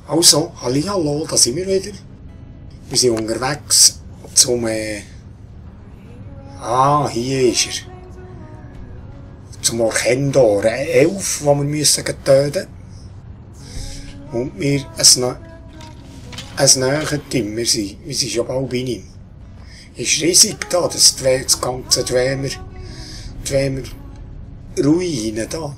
Also, hallihallo, da sind wir wieder. Wir sind unterwegs zum... hier ist er. Zum Orchendor, ein Elf, den wir müssen töten. Und wir ein näher Team. Wir sind schon bald bei ihm. Ist riesig da, das ganze Dwemer Ruinen da.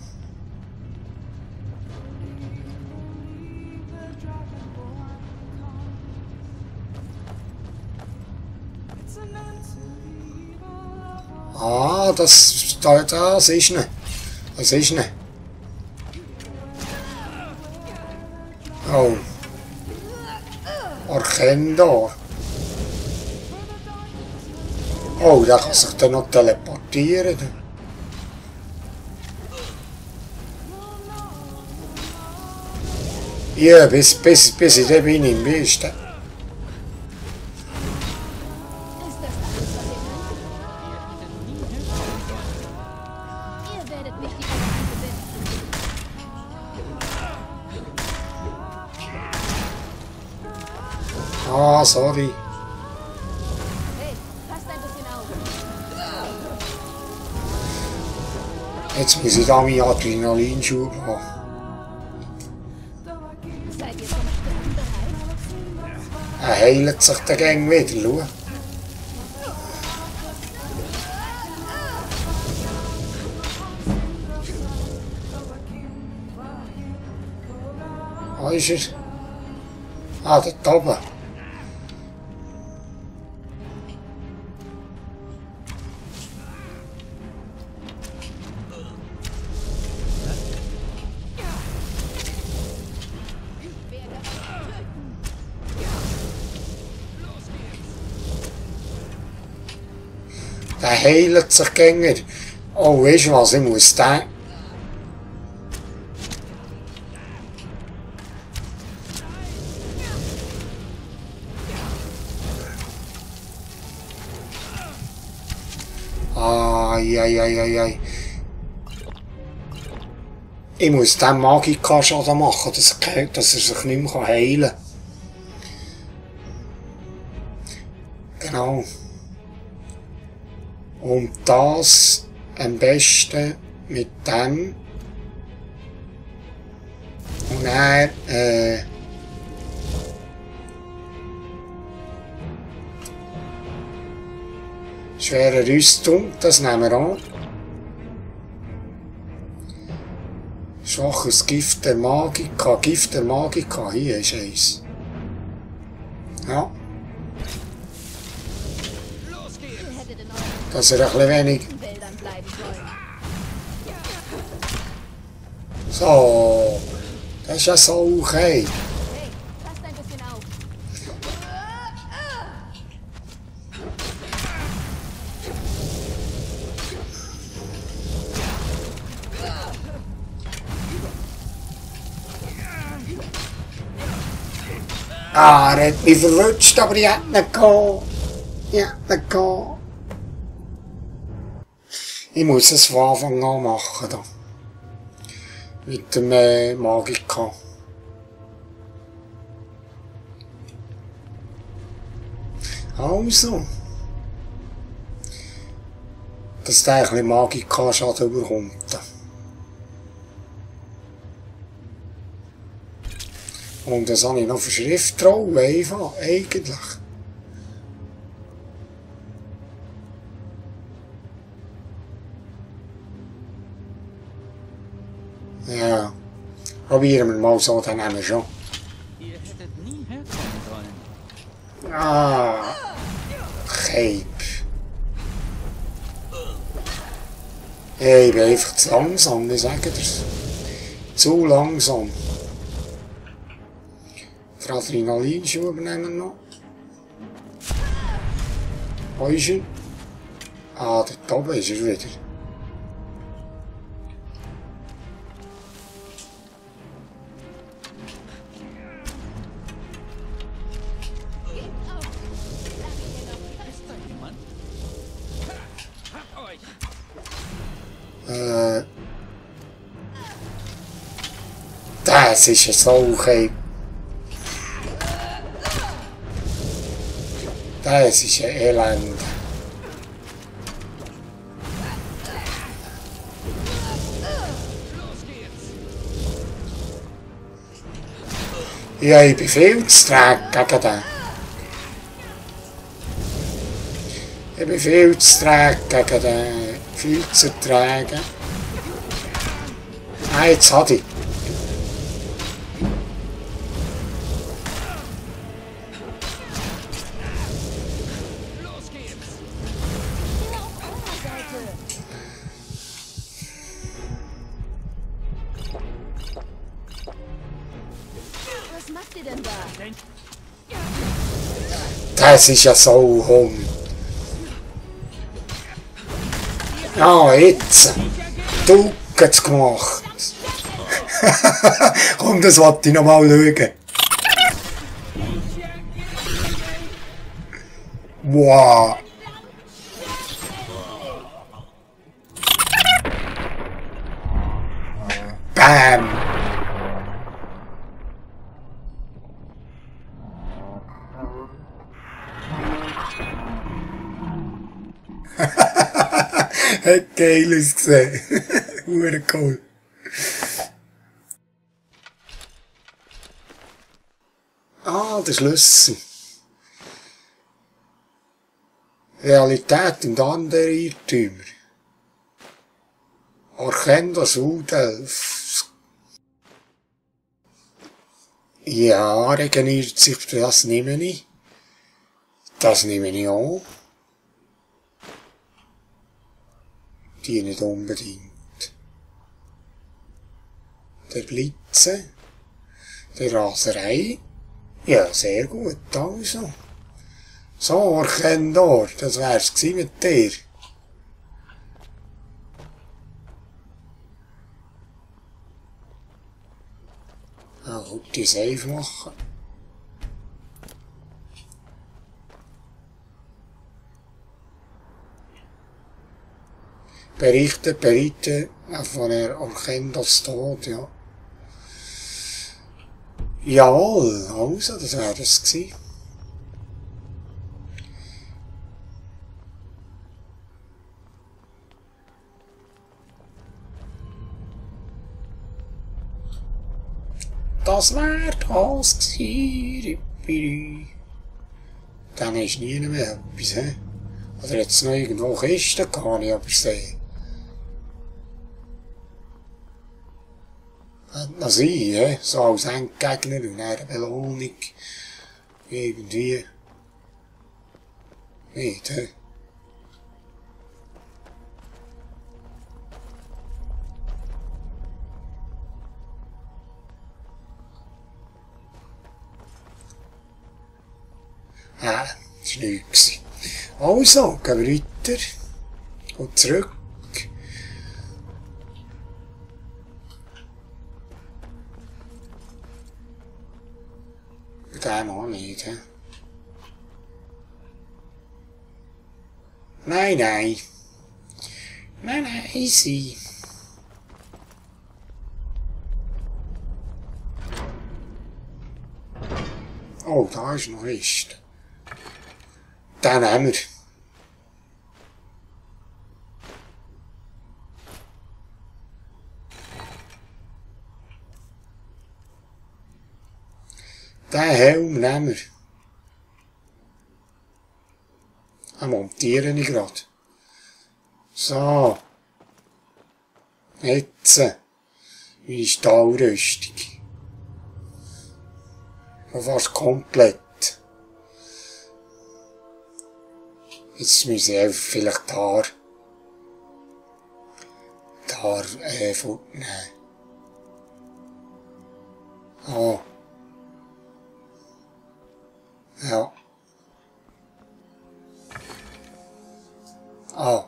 Das ist ne. Das ist ne. Oh. Orchendor. Oh, der kann sich dann noch teleportieren. Ja, bis ich da bin, im Besten. Sorry. Jetzt muss ich da meinen Adrenalinschub haben. Er heilt sich der Gang wieder, schau. Wo ist er? Dort oben. Der heilt sich gänger. Oh, weißt du was, ich muss den... Ai. Ich muss den Magika-Schaden machen, dass er sich nicht mehr heilen kann. Genau. Und das am besten mit dem. Und dann, schwere Rüstung, das nehmen wir an. Schwaches Gift der Magika, hier ist eins. Ja. Dass er ein bisschen wenig... So, das ist ja so okay. Er hat mich verwünscht, aber ich hätte nicht gehabt. Ich muss es von Anfang an machen. Da. Mit dem Magika. Also. Dass der ein bisschen Magika-Schaden überkommt. Und das habe ich noch für Schrift drauf, einfach, eigentlich. Ja, probieren wir mal so, dann haben wir schon. Ihr hättet nie herkommen sollen. Cape. Hey, ich bin einfach zu langsam, ich sage dir's. Zu langsam. Den Adrenalinschub nehmen wir noch. Wo ist er? Dort oben ist er wieder. Das ist so okay. Das ist ein Elend. Ja, ich bin viel zu träge gegen den. Ich bin viel zu träge gegen den. Viel zu träge. Ah, jetzt hat ich. Was macht ihr denn da? Das ist ja so Hund. Ja, jetzt. Du hast es gemacht. Komm, das wollte ich noch mal schauen. Wow. Bam. Hat geil ausgesehen. Hure cool. Ah, der Schlüssel. Realität und andere Irrtümer. Orchenda Sudelf. Ja, regeneriert sich, das nehme ich. Das nehme ich auch. Die nicht unbedingt. Der Blitze. Der Raserei. Ja, sehr gut, also. So, Orchendor, das wär's gsi mit dir. Ah, gut, die Save machen. Berichte von der Orchendos Tod, ja. Jawohl, also, das wäre das gsi. Das wär das gsi. Dann ist nie mehr etwas, he? Oder jetzt noch irgendwo Kisten, kann ich aber sehen. Könnte noch sein, he? So als Endgegner und eine Belohnung. Irgendwie. Nicht, he? Ah, das war nichts. Also, gehen wir weiter. Und zurück. Den auch nicht, he? Nein, nein. Nein, nein, easy. Oh, da ist noch Rest. Den nehmen wir. Den Helm nehmen wir. Den montiere ich gerade. So. Jetzt. Meine Stahlrüstung. Fast komplett. Jetzt müssen wir einfach vielleicht die Haare fortnehmen. Oh. Ja. Ah.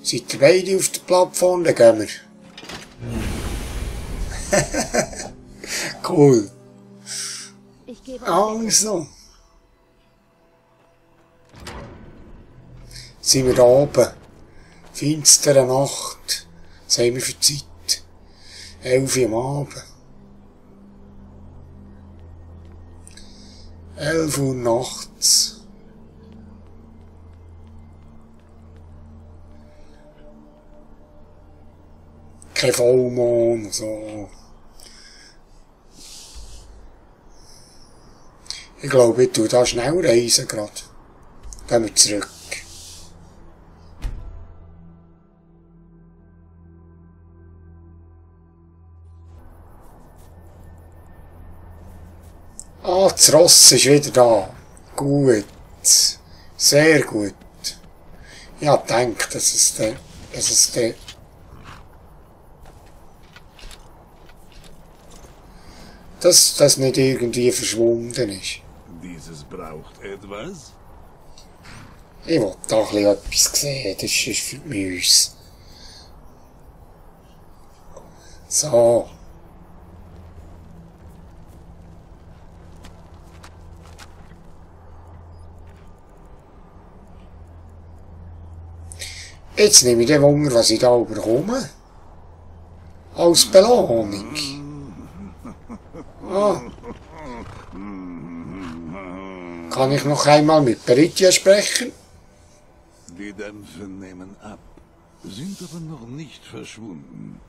Seid ihr beide auf der Plattform? Dann gehen wir. Cool. Ich gebe Also. Sind wir da oben. Finstere Nacht. Was haben wir für Zeit? 11 Uhr am Abend. 11 Uhr nachts. Kein Vollmond, so. Ich glaube, ich tue da schnell reisen gerade. Gehen wir zurück. Ah, das Ross ist wieder da. Gut. Sehr gut. Ich habe gedacht, dass es dass das nicht irgendwie verschwunden ist. Dieses braucht etwas? Ich will da ein bisschen etwas sehen, das ist für uns. So. Jetzt nehme ich den Wunder, was ich da bekomme. Als Belohnung. Ah. Kann ich noch einmal mit Peritia sprechen? Die Dämpfe nehmen ab, sind aber noch nicht verschwunden.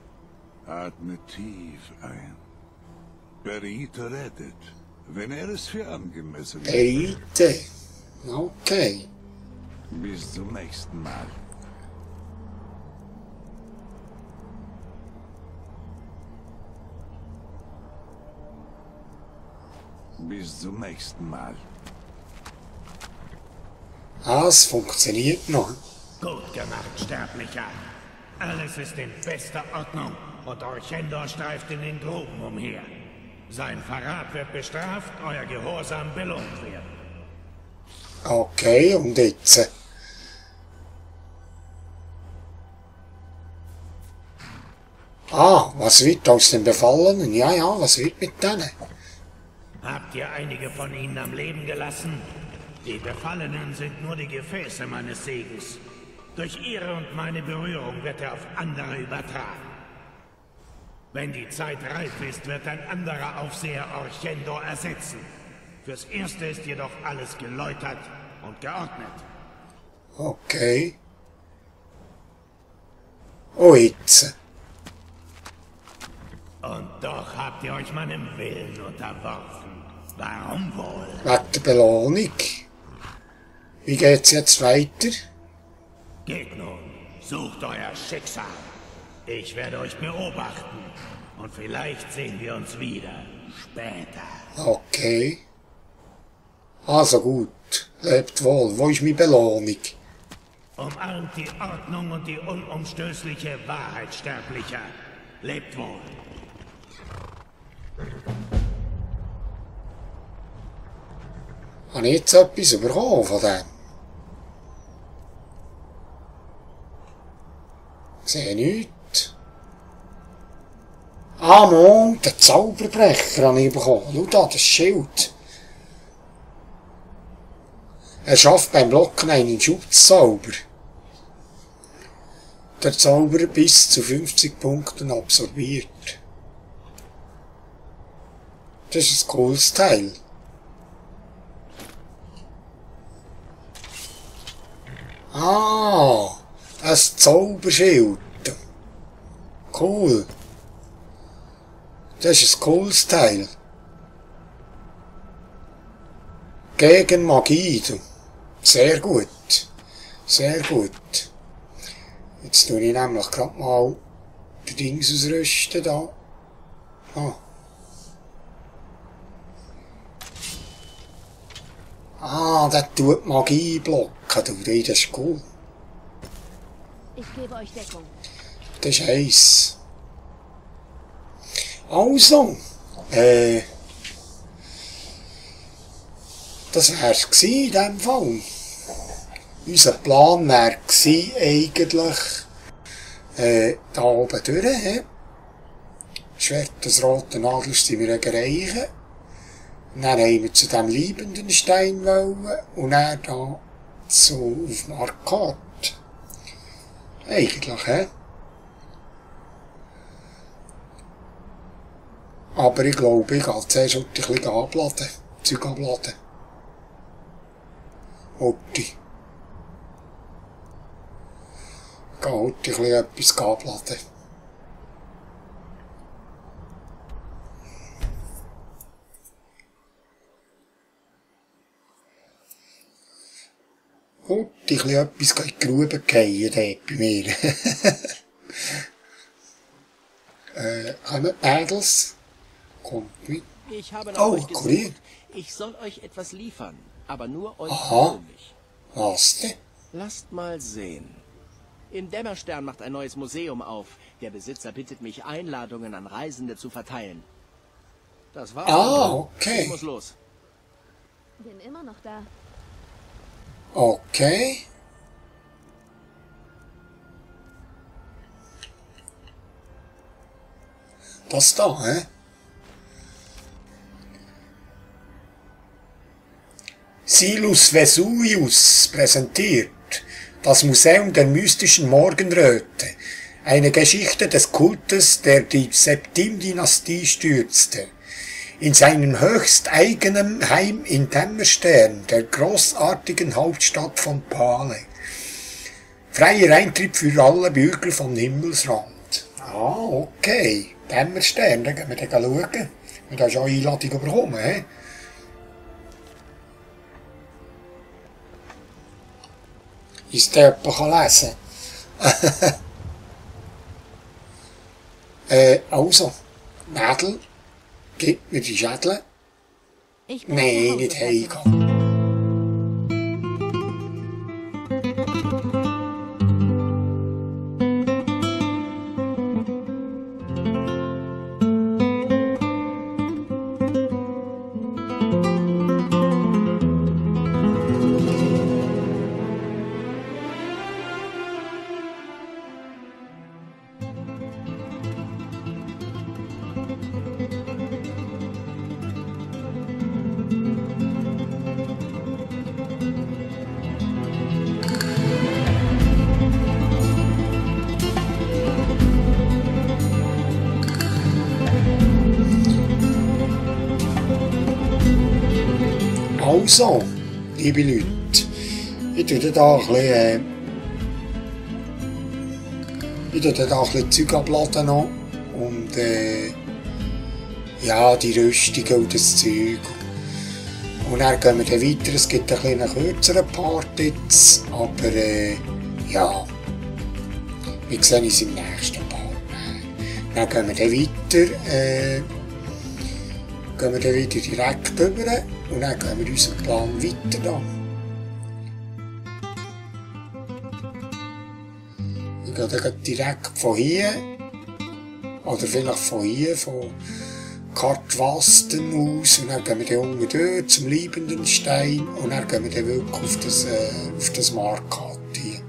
Atme tief ein. Perite rettet, wenn er es für angemessen hält. Perite. Okay. Bis zum nächsten Mal. Bis zum nächsten Mal. Ah, es funktioniert noch. Gut gemacht, Sterblicher. Alles ist in bester Ordnung und Orchendor streift in den Gruben umher. Sein Verrat wird bestraft, euer Gehorsam belohnt werden. Okay, und jetzt? Ah, was wird aus den Befallenen? Ja, ja, was wird mit denen? Habt ihr einige von ihnen am Leben gelassen? Die Befallenen sind nur die Gefäße meines Segens. Durch ihre und meine Berührung wird er auf andere übertragen. Wenn die Zeit reif ist, wird ein anderer Aufseher Orchendor ersetzen. Fürs Erste ist jedoch alles geläutert und geordnet. Okay. Oh, jetzt. Und doch habt ihr euch meinem Willen unterworfen. Warum wohl? Wegen der Belohnung. Wie geht's jetzt weiter? Geht nun, sucht euer Schicksal. Ich werde euch beobachten. Und vielleicht sehen wir uns wieder. Später. Okay. Also gut. Lebt wohl. Wo ist meine Belohnung? Umarmt die Ordnung und die unumstößliche Wahrheit, Sterblicher. Lebt wohl. Habe ich jetzt etwas bekommen von dem? Ich sehe nichts. Ah, Mann, den Zauberbrecher habe ich bekommen. Schau da, das Schild. Er schafft beim Blocken einen Schutzzauber. Der Zauber bis zu 50 Punkten absorbiert. Das ist ein cooles Teil. Ah, ein Zauberschild. Cool. Das ist ein cooles Teil. Gegen Magie. Sehr gut. Sehr gut. Jetzt tue ich nämlich gerade mal die Dings ausrüsten da. Ah. Ah, der tut Magie blocken, du, das ist cool. Ich gebe euch Deckung. Das ist eins. Also, das wär's gsi in dem Fall. Unser Plan wär gsi eigentlich, da oben durch, Schwert des roten Adlers sind wir erreichen. Und dann haben wir zu dem liebenden Stein wollen und dann da so auf Markart. Eigentlich, Aber ich glaube, ich gehe zuerst ein bisschen abladen, Zeug abladen. Horti. Geh Horti ein bisschen etwas abladen. Horti ein bisschen etwas in die Grube fallen dort bei mir. Haben wir Mädels? Kommt mit. Ich habe nach Oh, euch Kurier. gesucht. Ich soll euch etwas liefern, aber nur euch Aha. persönlich. Was denn? Lasst mal sehen. Im Dämmerstern macht ein neues Museum auf. Der Besitzer bittet mich, Einladungen an Reisende zu verteilen. Das war's. Ah, okay. Ich muss los. Bin immer noch da. Okay. Das da, hä? Silus Vesuvius präsentiert das Museum der mystischen Morgenröte, eine Geschichte des Kultes, der die Septim-Dynastie stürzte. In seinem höchst eigenen Heim in Dämmerstern, der großartigen Hauptstadt von Pale. Freier Eintritt für alle Bürger von Himmelsrand. Ah, okay. Dämmerstern, da gehen wir dann schauen. Wir haben schon eine Einladung bekommen, hä? Ist der jemand lesen kann? Also, Mädel, gib mir die Schädel. Ich bin Nein, zu Hause, nicht Herr heimgehen. Also, liebe Leute, ich tue da ein bisschen Zeug abladen noch und ja, die Rüstungen und das Zeug. Und dann gehen wir dann weiter, es gibt einen kürzeren Part jetzt, aber ja, wir sehen uns im nächsten Part. Dann gehen wir dann weiter, gehen wir dann wieder direkt rüber und dann gehen wir unseren Plan weiter da. Wir gehen dann direkt von hier, oder vielleicht von hier, von Kartwasten aus, und dann gehen wir dann unten dort zum liebenden Stein und dann gehen wir dann wirklich auf das Markat hier.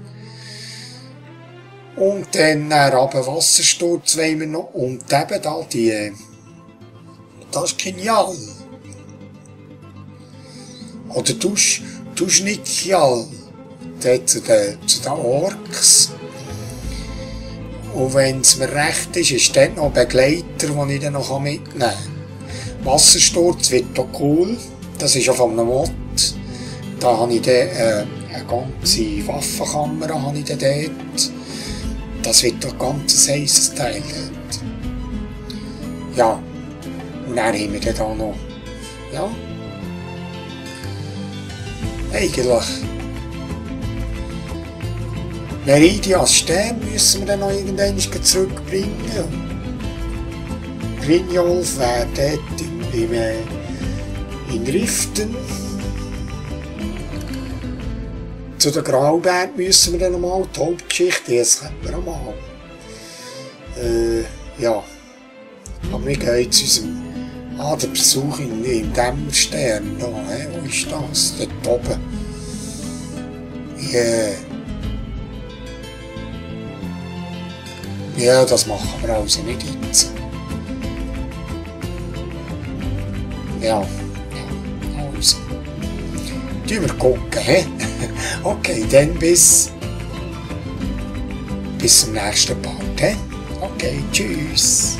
Und dann runter Wassersturz wollen wir noch, und eben da die, das ist genial. Oder tust nicht Chial, dort zu den Orks. Und wenn es mir recht ist, ist dort noch ein Begleiter, den ich dann noch mitnehmen kann. Wassersturz wird auch cool. Das ist ja von einem Mod. Da habe ich dann eine ganze Waffenkamera habe ich dann dort. Das wird doch ganz ein heißes Teil dort. Ja. Und dann haben wir dann da noch. Ja. Eigentlich. Meridias Stern müssen wir dann noch irgendwann zurückbringen. Brynjolf wäre dort in Riften. Zu den Grauberg müssen wir dann nochmal die Hauptgeschichte, das können wir nochmal. Ja. Aber wir gehen jetzt unserem der Besuch in Dämmerstern da, wo ist das? Dort oben. Yeah. Ja, das machen wir also nicht jetzt. Ja, also. Tun wir gucken, hä? Okay, dann bis zum nächsten Part, hä? Okay, tschüss.